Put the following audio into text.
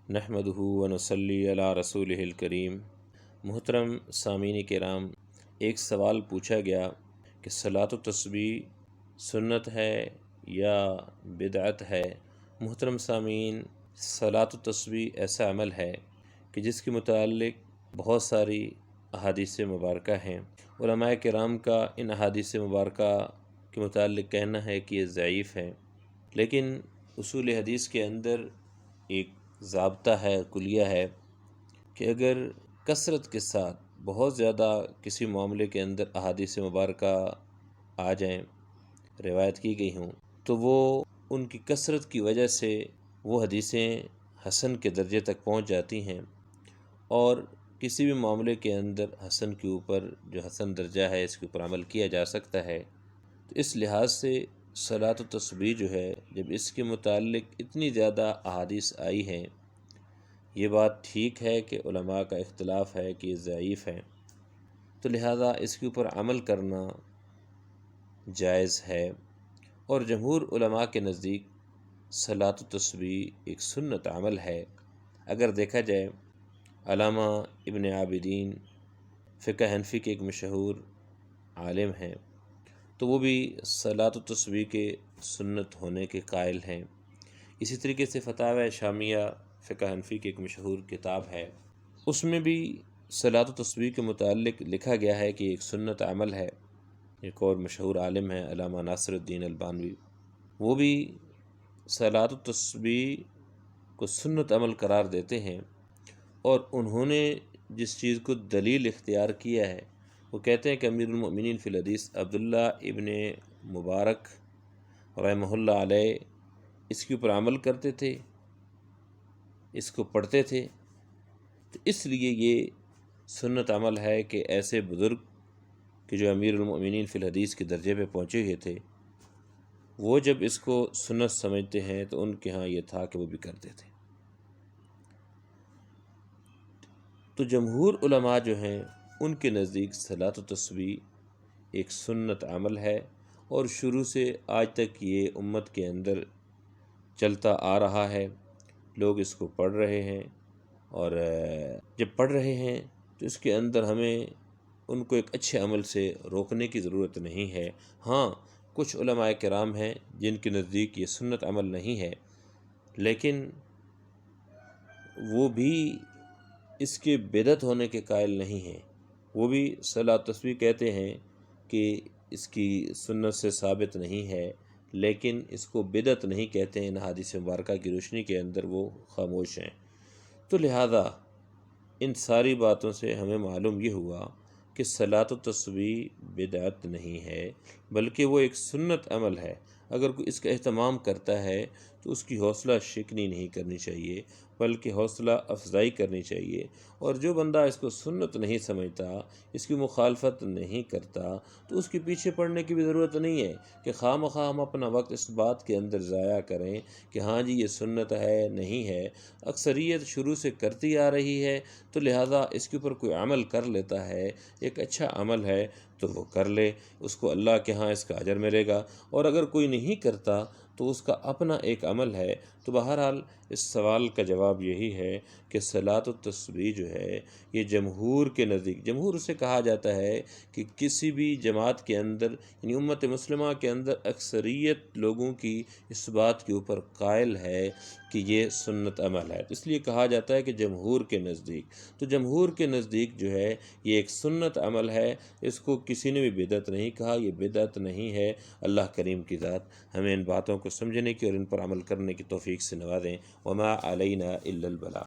نحمدہ ونصلی علی رسولہ الکریم۔ محترم سامعین کرام، ایک سوال پوچھا گیا کہ صلاۃ و تسبیح سنت ہے یا بدعت ہے۔ محترم سامعین، صلاۃ و تسبیح ایسا عمل ہے کہ جس کے متعلق بہت ساری احادیث مبارکہ ہیں۔ علماء کرام کا ان احادیث مبارکہ کے متعلق کہنا ہے کہ یہ ضعیف ہے، لیکن اصول حدیث کے اندر ایک ضابطہ ہے، کلیہ ہے کہ اگر کثرت کے ساتھ بہت زیادہ کسی معاملے کے اندر احادیث مبارکہ آ جائیں، روایت کی گئی ہوں، تو وہ ان کی کثرت کی وجہ سے وہ حدیثیں حسن کے درجے تک پہنچ جاتی ہیں، اور کسی بھی معاملے کے اندر حسن کے اوپر جو حسن درجہ ہے اس کے اوپر عمل کیا جا سکتا ہے۔ تو اس لحاظ سے صلاۃ و تسبیح جو ہے، جب اس کے متعلق اتنی زیادہ احادیث آئی ہیں، یہ بات ٹھیک ہے کہ علماء کا اختلاف ہے کہ یہ ضعیف ہے، تو لہذا اس کے اوپر عمل کرنا جائز ہے۔ اور جمہور علماء کے نزدیک صلاۃ و تسبیح ایک سنت عمل ہے۔ اگر دیکھا جائے، علامہ ابن عابدین فقہ حنفی کے ایک مشہور عالم ہیں، تو وہ بھی صلاۃ و تسبیح کے سنت ہونے کے قائل ہیں۔ اسی طریقے سے فتاوی شامیہ فقہ حنفی کی ایک مشہور کتاب ہے، اس میں بھی صلاۃ و تسبیح کے متعلق لکھا گیا ہے کہ ایک سنت عمل ہے۔ ایک اور مشہور عالم ہے علامہ ناصر الدین البانوی، وہ بھی صلاۃ و تسبیح کو سنت عمل قرار دیتے ہیں، اور انہوں نے جس چیز کو دلیل اختیار کیا ہے، وہ کہتے ہیں کہ امیر المؤمنین فی الحدیث عبداللہ ابن مبارک رحمہ اللہ علیہ اس کے اوپر عمل کرتے تھے، اس کو پڑھتے تھے، تو اس لیے یہ سنت عمل ہے کہ ایسے بزرگ کہ جو امیر المؤمنین فی الحدیث کے درجے پہ پہنچے ہوئے تھے، وہ جب اس کو سنت سمجھتے ہیں تو ان کے ہاں یہ تھا کہ وہ بھی کرتے تھے۔ تو جمہور علماء جو ہیں ان کے نزدیک صلاۃ و تسبیح ایک سنت عمل ہے، اور شروع سے آج تک یہ امت کے اندر چلتا آ رہا ہے، لوگ اس کو پڑھ رہے ہیں، اور جب پڑھ رہے ہیں تو اس کے اندر ہمیں ان کو ایک اچھے عمل سے روکنے کی ضرورت نہیں ہے۔ ہاں، کچھ علماء کرام ہیں جن کے نزدیک یہ سنت عمل نہیں ہے، لیکن وہ بھی اس کے بدعت ہونے کے قائل نہیں ہیں۔ وہ بھی صلاۃ و تسبیح کہتے ہیں کہ اس کی سنت سے ثابت نہیں ہے، لیکن اس کو بدعت نہیں کہتے ہیں۔ ان حدیث مبارکہ کی روشنی کے اندر وہ خاموش ہیں۔ تو لہذا ان ساری باتوں سے ہمیں معلوم یہ ہوا کہ صلاۃ و تسبیح بدعت نہیں ہے، بلکہ وہ ایک سنت عمل ہے۔ اگر کوئی اس کا اہتمام کرتا ہے تو اس کی حوصلہ شکنی نہیں کرنی چاہیے، بلکہ حوصلہ افزائی کرنی چاہیے۔ اور جو بندہ اس کو سنت نہیں سمجھتا، اس کی مخالفت نہیں کرتا، تو اس کے پیچھے پڑنے کی بھی ضرورت نہیں ہے کہ خواہ مخواہ ہم اپنا وقت اس بات کے اندر ضائع کریں کہ ہاں جی یہ سنت ہے نہیں ہے۔ اکثریت شروع سے کرتی آ رہی ہے، تو لہٰذا اس کے اوپر کوئی عمل کر لیتا ہے، ایک اچھا عمل ہے تو وہ کر لے، اس کو اللہ کے ہاں اس کا اجر ملے گا۔ اور اگر کوئی نہیں کرتا تو اس کا اپنا ایک عمل ہے۔ تو بہرحال اس سوال کا جواب یہی ہے کہ صلاۃ و تسبیح جو ہے یہ جمہور کے نزدیک، جمہور اسے کہا جاتا ہے کہ کسی بھی جماعت کے اندر، یعنی امت مسلمہ کے اندر اکثریت لوگوں کی اس بات کے اوپر قائل ہے کہ یہ سنت عمل ہے، اس لیے کہا جاتا ہے کہ جمہور کے نزدیک۔ تو جمہور کے نزدیک جو ہے یہ ایک سنت عمل ہے، اس کو کسی نے بھی بدعت نہیں کہا، یہ بدعت نہیں ہے۔ اللہ کریم کی ذات ہمیں ان باتوں کو سمجھنے کی اور ان پر عمل کرنے کی توفیق سے نوازیں۔ وما علینا الا البلاغ۔